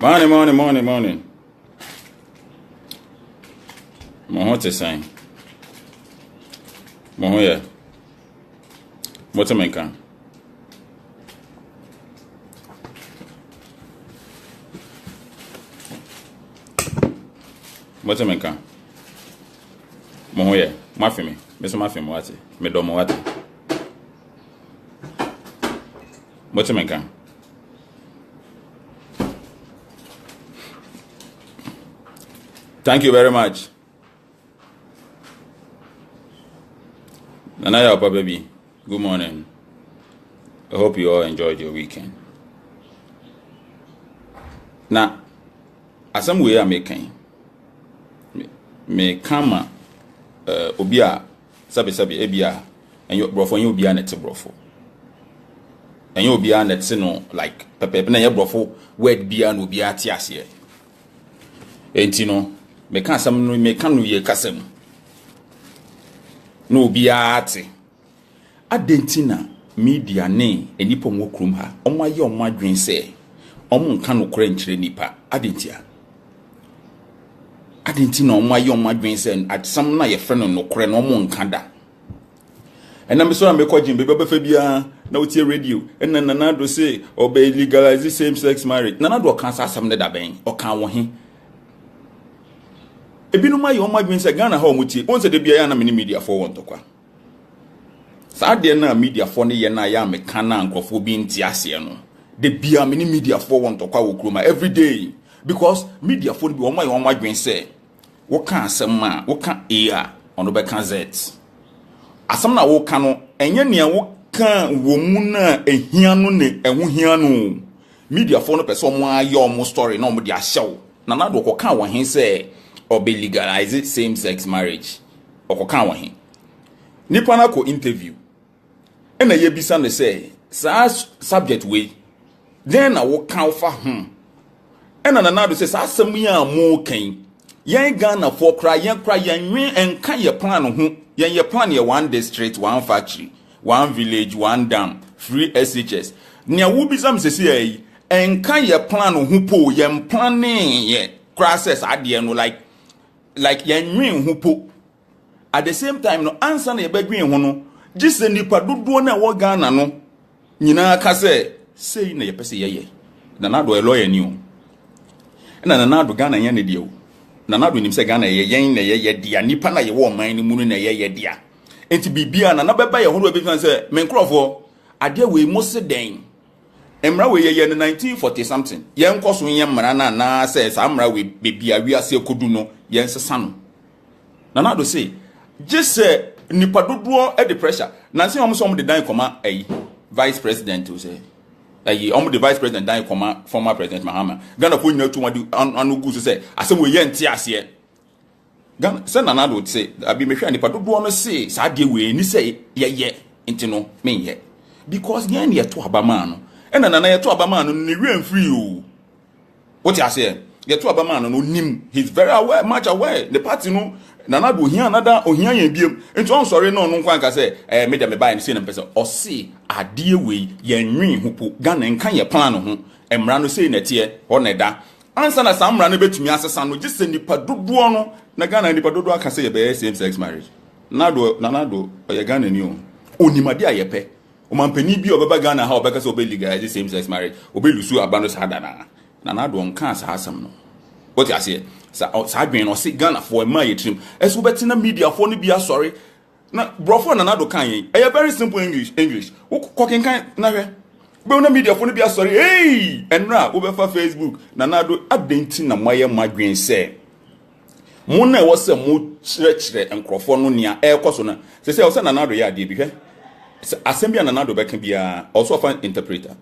Morning. Mo te sign. Mo here. What am I can? What am I can? Mo here. Mafimi. Me so mafimi wati. Me do mo wati. What am I can? Thank you very much. Nanaya Papa Baby, good morning. I hope you all enjoyed your weekend. Now, as some way I'm making, me kama obia sabi ebia and your brofo you obia net brofo. And you obia net no like pepe na your brofo word bia no obia ti ase. Enti no me kan asam no me kan no ye kasam. No bia ate adentina media ne enipo mo krum ha omo aye omo adwen se omo nka no kora nkyere nipa adentia omo aye omo adwen se atsam na ye frɛ no no kora no omo nka da ena me so na me kwagin be fa bia na wotie radio ena nana do say obey legalize same sex marriage nana do kan sa asam ne da ben o kan wo he ebinuma ye omo adwen se Ghana ha omutie on se de bia ya na me media for won tokwa sa de na media for ne ye na ya me kan na nkrofo bi nti ase no de bia me media for won tokwa wo kroma every day because media for bi omo ye omo adwen se wo kan asem a wo kan a ono be kan z asem na wo kan no enye ne wo kan wo mu na ehia no ne ehu hia no media for no person mo aye omo story na omo de ahyew na na do ko kan wo hen se or be legalize same sex marriage okokan wa he nipa na ko interview ena ye bisa ne say subject we then na wo kan fa ena na do say asem ya mo kan yen Ghana for cry yen wen enka ye plan ho yen ye plan ye one district one factory one village one dam free SHS nia wo bisa me say enka ye plan ho po yen planning ye process ade no like yanwin hupo at the same time no answer na yebadwin ho no gise nipa dodo na wo Ghana no nyina ka sei na yepese yeye na nado lawyer ni o na nado Ghana yen ne de o na nado nim se Ghana yen na yeye dia nipa na ye wo man ni mu na yeye dia enti bibia na beba ye ho do be fan se men krofo ade we mo se den emra we ye 1940 something yen koso yen mra na se sa mra we bebia wi ase kodu no yen sesa no na do say just say nipa dodo e the pressure na say omo so omo de dan koma vice president o say omo the vice president dan koma former president Mahama Ghana ko nyina tu wadi anu gu so say asem we yen ti ase Ghana say na do say abi mehwa nipa dodo no say sa de we ni say ye enti no men ye because yen ye to abama no ena nana ye to abama no ni wen free o what you say ye to abama no nim he's very aware much aware the party no nana do hia another ohia yan biem enti on sorry no nkwan ka say me de me buy say na person o see ade we ye nwin hopo Ghana nka ye plan no ho emra no say na tie ho ne da ansa na samra no betumi asesa no gise nipa dodo no na Ghana nipa dodo aka say ye be same sex marriage nana do ye Ghana ni o onimade ayepe o mampani bi obeba Ghana ha obeka say obe legalize same sex marriage obe lusu abano sada na na do nka sa asam no what you say sa adwen no say Ghana for ma ye trim eso betina media for no bia sorry na brofo na do kan yen e very simple english wo kokin kan na hwe be na media for no bia sorry hey enra wo be fa Facebook na do adenti na moye madwen say mo na wo se mo chire enkrofo no nia e koso na say wo se na do ya de bi hwe assembly na do beka bia also fan interpreter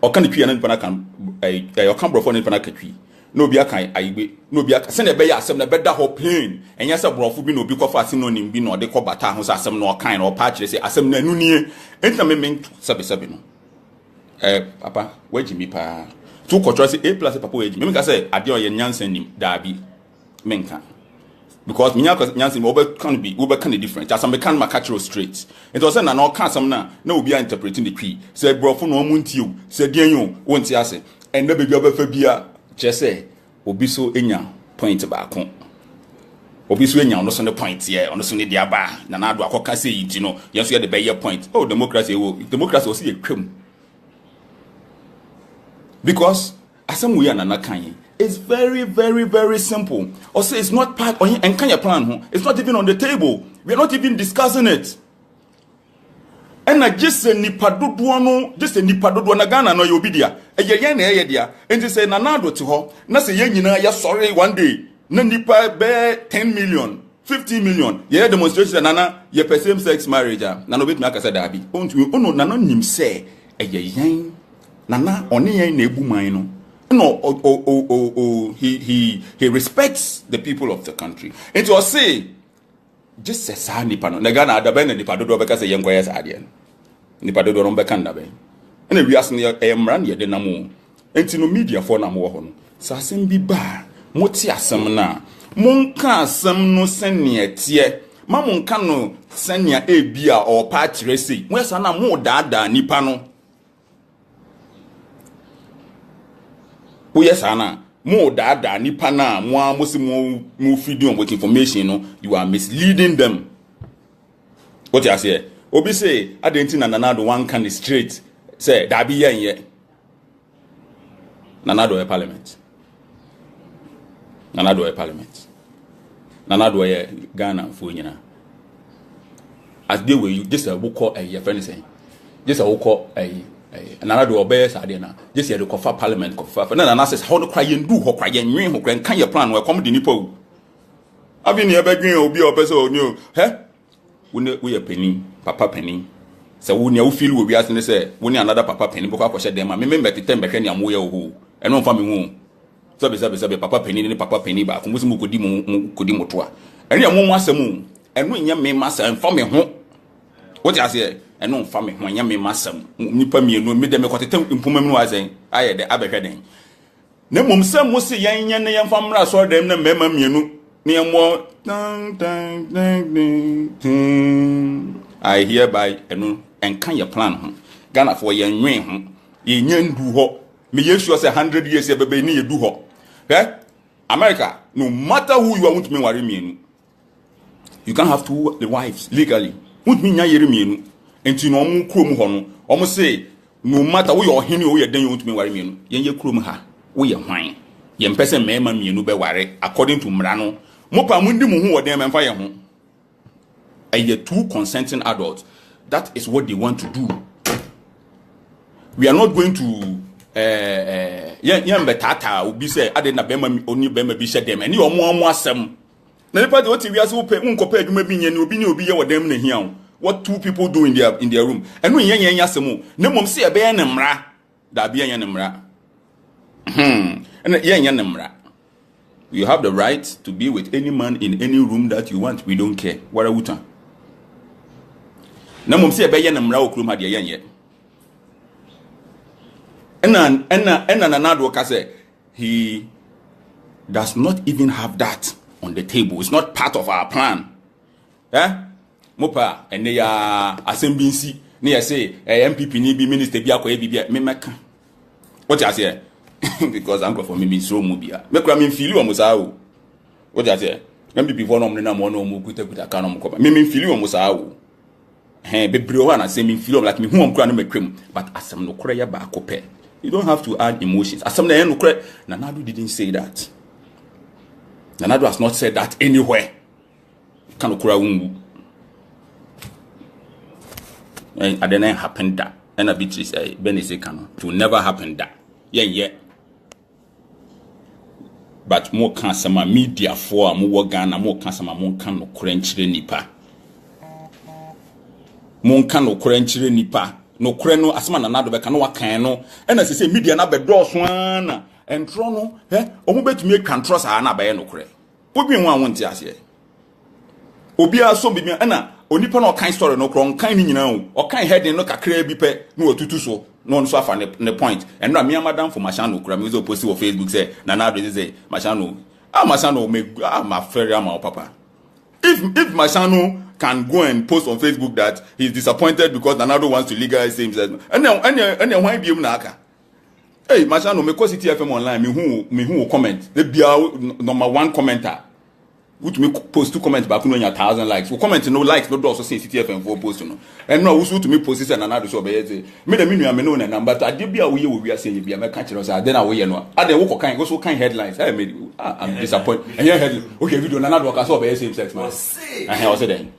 o kan twi na nipa kan o kan brofo nipa na katwi no bia kan ayibe no bia se na be ya asem na be da ho plain enya se brofo bi no bi kofa synonym bi no de ko bata ho asem na o kan na o pa kire se asem na anu nie enta me sabe no papa waji mi pa tu ko se a plus papa waji me ka se ade o ye nyansan nim da bi menka because minya nyansi me obe can the different as am can macatro straight it was na no can some na obi interpreting the tree say brofo no omunti o say den yo wonti ase and na bebi obe fa bia just say obi so enya point back on obi so enya no so ne point here ono so ne dia ba na na do akoka say yi no yen so ye de be ye point oh democracy o see ye twam because asem we na kan it's very very very simple or say it's not part on and can your plan it's not even on the table we are not even discussing it and I just say nipa dodo no just say nipa dodo na Ghana no ye obi dia eye na eye dia enti say na na do te ho na say ye nyina ye sorry one day na nipa be 10 million 50 million ye demonstration na ye same sex marriage na no betumi akasa da bi onu na no nim say eye yen na one yen na ebu man no no he respects the people of the country and to say just say sa nipa no na Ghana adabe na nipa dodo beka say yen koye sa ade nipa dodo no beka ndabe na wi asne e mran ye de na mo enti no media for na mo ho no sa asem bi ba mo ti asem na monka asem no sene tie ma monka no sene e bia o pa kire sei mo sa na mo daada nipa no yes ana mo daada nipa na mo amosi mo feeding with information no you are misleading them what you say obi say adenti na nanado one can straight say da bi yen ye nanado e parliament nanado ye Ghana fo nyina as they were just a woko e ye friend say just a woko nanado obey sade na just ye ko fa parliament ko fa na na say how no cry ndu ho cry nwen ho kan your plan we come the nipa wu abi ne be dwen obi o pese onyo he we penny papa penny say wo ne wo feel wo biase ne say wo ne another papa penny boko akoshe dem ma me mbetete mbehwe ne amoye wo eno mfa me hu sabe papa penny ne papa penny ba ko musu kodi moto a ene amomo asem eno nya me masa mfa me ho what you say eno mfa me ho nya me masam nipa mienu me de me kwotete mpoma mu azen aye de abehwe den na mom sam mo se yan nya ne yemfa mra so dem na mema mienu ne yemo I hereby eno enka your plan ho Ghana for yan nwen ho ye nya ndu ho me yesu say 100 years e bebe ni ye du ho America no matter who you are want me worry mienu you can have two wives legally want me nya yere mienu enti no omu krom ho no omu say no matter wo ye ohene wo ye den you ntumi ware mienu yen ye krom ha wo ye hwan ye mpese mema mienu be ware according to mra no mo pa mu ndi mu ho wo den memfa ye ho aye two consenting adults that is what they want to do we are not going to yen betata obi say ade na bema oni bema bi hye dem eni omo asem na nipa de wo ti wiase wo pe nkopa adwuma bi nyane obi ne obi ye wo dem na hia what two people do in their room and when yen asemu na mom se ebe yen mra da bia yen mra and yen mra you have the right to be with any man in any room that you want we don't care what are wuta na mom se ebe yen mra okrum ha de yen ye ena na do ka say he does not even have that on the table it's not part of our plan mopa ene ya asembinsi ne ya say MPP ni bi minister bi akoye bibia me meka what you say because uncle for me so mu bia me kura me feel o musa o what you say MPP for no mo na mo no mo kuta ka no mo ko me feel o musa o bebre o na say me feel o like me hu am kura no mekwem but asem no kura ya ba akopɛ you don't have to add emotions asem na no kura Nanado didn't say that Nanado has not said that anywhere kan kura wungu and then happen that and a bit is a benefit can to never happen that yeah but more can some media for more Ghana more can some more can no krenchire nipa more can no krenchire nipa no kreno asema Nanado be kan no wakan no and as say media na be dɔɔso na entro no omo betumi atwa ntro saa na be no kre obi nwa wonte ase obi aso bi na onipa na okan story no kron kan ni nyina o okan heading no kakra bi pe na otutu so no so afa ne point and na me madam for Machano kura me zo post on Facebook say Nanado say Machano Machano me my friend my papa if Machano can go and post on Facebook that he's disappointed because Nanado wants to legalize himself and then why be na aka Hey, Machano, me cause TFM online, me who comment. They be our number one commenter. Which me post 2 comments back on 1,000 likes. We comment no likes, no do also say CTFM for post no. And no also to me post this and another so be say. Me the me know na number to ade bia we are saying bia me catch you say then we no. Ade wo kind go so kind headlines. Hey me I'm disappointed. And here headline. Okay, video na another work so be same sex man. I say then.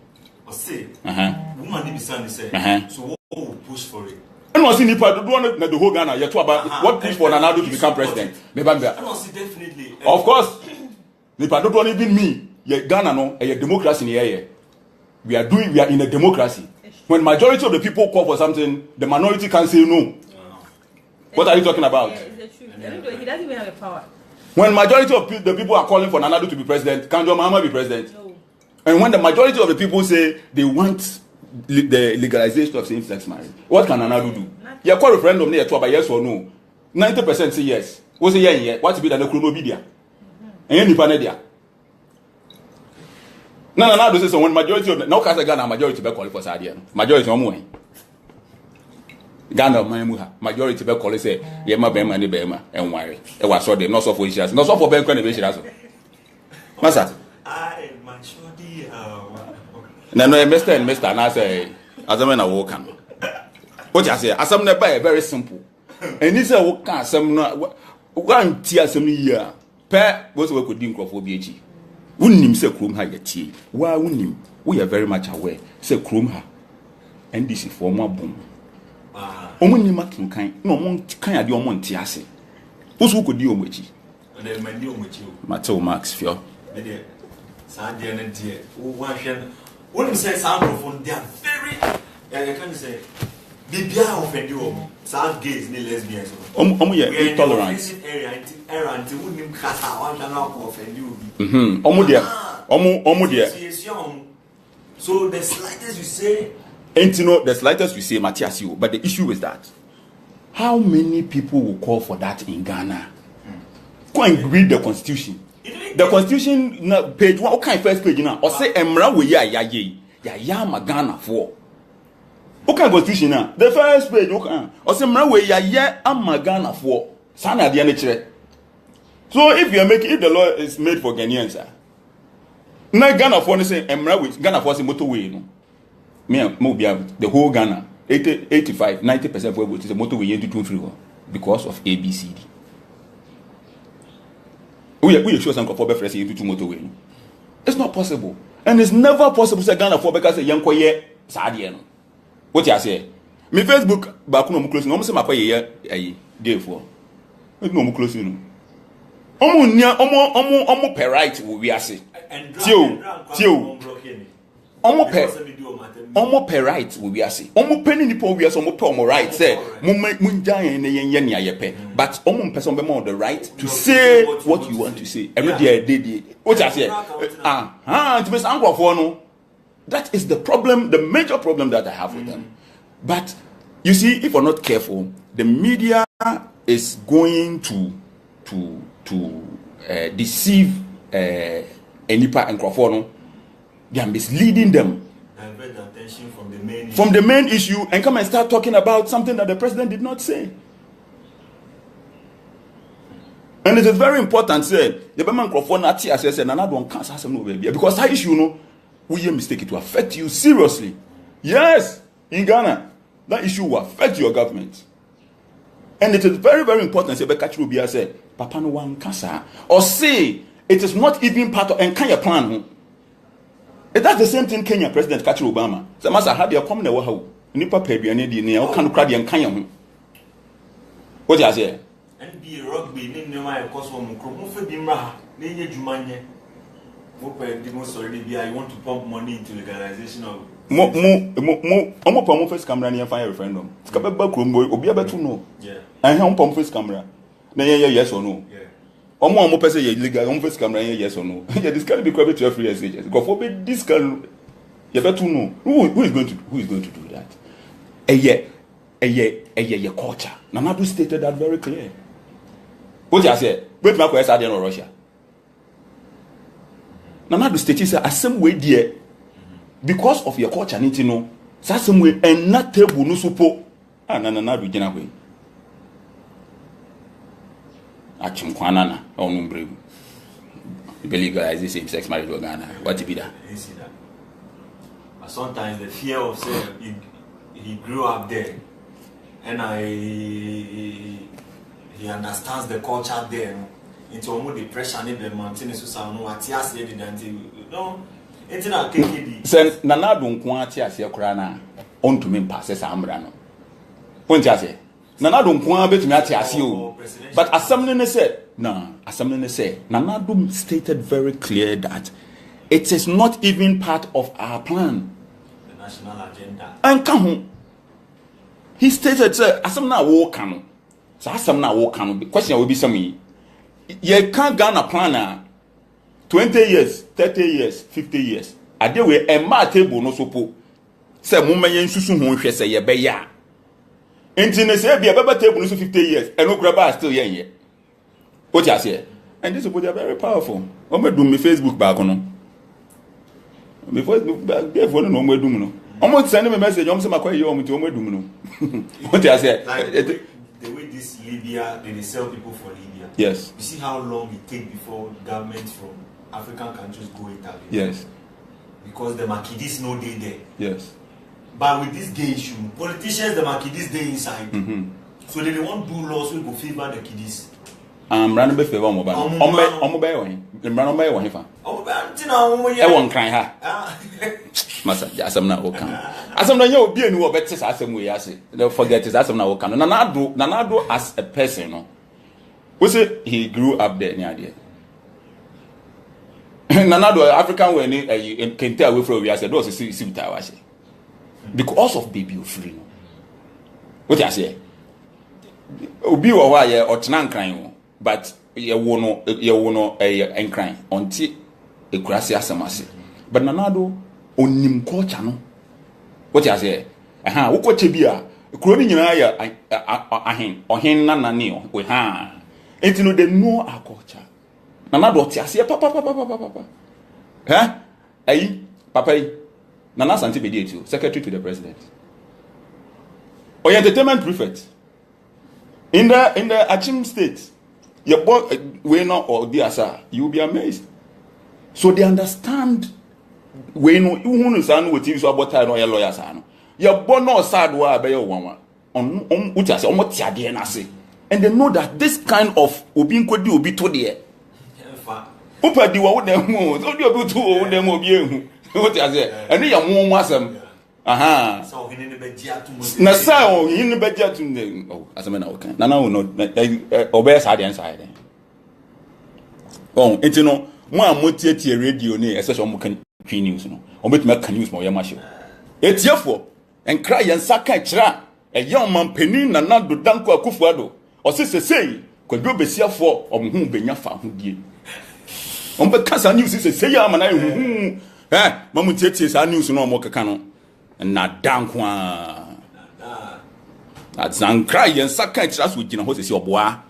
I say. Woman dey be say. So what push for it? And was in the part, the whole Ghana, you're talking about what push for Nanado to become president. I definitely. Of course, the part don't even me. Ghana, no, a democracy in the area. We are in a democracy. When majority of the people call for something, the minority can say no. What are you talking about? Yeah, it's the truth. He doesn't even have a power. When majority of the people are calling for Nanado to be president, can John Mahama be president? No. And when the majority of the people say they want the legalization of same-sex marriage, what can Nanado do? You call referendum near to about yes or no. 90% say yes. What's the yeah? What's be the chronobidia? And any panedia. No, Nanado says when majority of no case Ghana majority be calling for Sadia. Majority no more. Ghana majority be calling say yema bema ni bema and worry. E was so dey not so for issues. Not so for ben kwan be shira so. Masa. I majority Na no Mr. na say azame na wo kan. What you say? Asam na buy very simple. And this wo kan asam no wan ti asam ni ya. Pe wo so we could din crofo bi echi. Wunnim say krom ha yatie. Wa wunnim. We are very much aware say krom ha. NDC for mo abom. Omunnim akinkan na omon kan ade omon ti ase. Wo so ko di omochi. And then mandi omochi. Mateo Max Fio. Me dey Sadia na die. Wo hwe. When say sound microphone, they are very. I can say. They are offended. Sound gays, ni lesbians. Intolerant. Era until we nim kasa, one cannot offend you. So the slightest you say. And you know, the slightest you say, Matthias, but the issue is that how many people will call for that in Ghana? Go and read the constitution. The constitution page 1, okay, first page now. Or say Emra we ya Ghana for. Okay, constitution now. The first page, okay. Or say Emra we ya Ghana for. Sana the nature. So if you are making, if the law is made for Ghanaians, now Ghana for say Emra we Ghana for say motorway no. Me the whole Ghana 85-90% of what is a motorway into 2 because of ABCD. We are sure some for fresh into 2 motorway. It's not possible. And it's never possible to Ghana for because a young koye Sadian. What you say? Me Facebook back no closing. Almost my pay day for. No more closing. Omo per right we are say. Tio. Omo per right we are say. Omo penny nipo we are so omo per omo right say. Munja ne yen yepe. But omo person be more the right to say what you want to say. Every day. What I say? To be angry for no. That is the problem, the major problem that I have with them. But you see, if we're not careful, the media is going to deceive Enipa and Crawford. They are misleading them divert the attention from the main issue and come and start talking about something that the president did not say. And it is very important, say, the Beman Crawford not here says, and another one can't have no baby because that issue, we mistake it to affect you seriously. Yes, in Ghana, that issue will affect your government. And it is very, very important, say, Bekachirubia said, Papa no one cancer, or say, it is not even part of and Kenya plan. That's the same thing Kenya President Kachi Obama. So Masa had your common how Nipa Pebiani near can crowd and Kenya. What do you say? And be rugby, name my cost one for Dimra, Nanya Jumanya. I want to pump money into legalization of Omo pump first camera near fire referendum. Skababa Krumbo, Obia better no. Yeah. I have pump first camera. Yes or no? Yeah. Omo person illegal on first camera yes or no. Yeah, this can be quite to every SHS. Go for this can you better know. Who is going to do that? A culture. Nanadu stated that very clear. What you say? Wait my question in Russia. Nanadu stated say same way there because of your culture need to know. Same way and not table no support. Nanadu gina way. Achimkwanana or Numbre. Legalize same-sex marriage in Ghana. What to be that? You see that. But sometimes the fear of say he grew up there, and he understands the culture there. Into almost the pressure in the mountain so sound no atias dey no it's not KKD. Sen nana do nko atias ye kura na ontumi mpasse sa amra no. Wonti ase. Nana do nko betumi atias o. But assembly ne said, Nana do stated very clear that it is not even part of our plan. The national agenda. And come he stated say asem na wo kan. So asem na wo kan. Question will be some you can't Ghana plan 20 years, 30 years, 50 years. Ade we e ma table no so po. Say mo menye nsusu ho hwe say ye be ya. Enti ne say bia be table no so 50 years. And no grab still ye. What you say? And this people are very powerful. O me do me Facebook back no. Me Facebook back there for no me do no. O mo send me message o mo say makwa ye o mo ti o me do no. What you say? The way this Libya, they sell people for Libya. Yes. You see how long it takes before governments from African countries go Italy. Yes. Because the Makidis know they there. Yes. But with this gay issue, politicians, the Makidis they inside. So they won't do laws which will favor the Kidis. Run be favor mo ba. Omo be wo hin. Run be wo hin fa. Omo be antina omo ye. E won kran ha. Masa asem na wo kan. Asem na nya obi anu wo beti sa asem we ase. Don't forget is asem na wo kan. Nanado as a person no. We say he grew up there near there. Nanado African we ni kente away from we ase do see bita wa se. Because of baby free no. What you say? Obi wo wa ye otena nkran wo. But ye wo no enkran onti ekurase asemase. But Nanado onim culture no. What you say? Wo ko chebia kuro ni nyina ya ahen ohen nanane o we ha. Enti no they know our culture. Nanado ti ase papa. Ayi papa yi. Nana Santi Bediatu, secretary to the president. Or entertainment prefect. In the Achim state, your boy Weno or Diasa, you will be amazed. So they understand Weno, you who san with you about time or your lawyers. Your boy no sad wa be your one. Utiasa, almost say. And they know that this kind of Obin could do be to the Upa diwa them, so you do two them will be. What you say? And you are more awesome. Aha. So he didn't be jet Na sao he didn't be jet to oh as a man okay. Nana will not obey side inside. Oh, it's no more motiate radio near especially on can news no. On bet make news more yamasho. It's therefore and cry and saka chra a young man penin na do danko akufuado. Or say could you be for or whom benya fa hu die. On be kasa news say ya man I mamu tietie sa news no mo keka no na dankwa na zankra yen saka kira so gina ho sesi oboa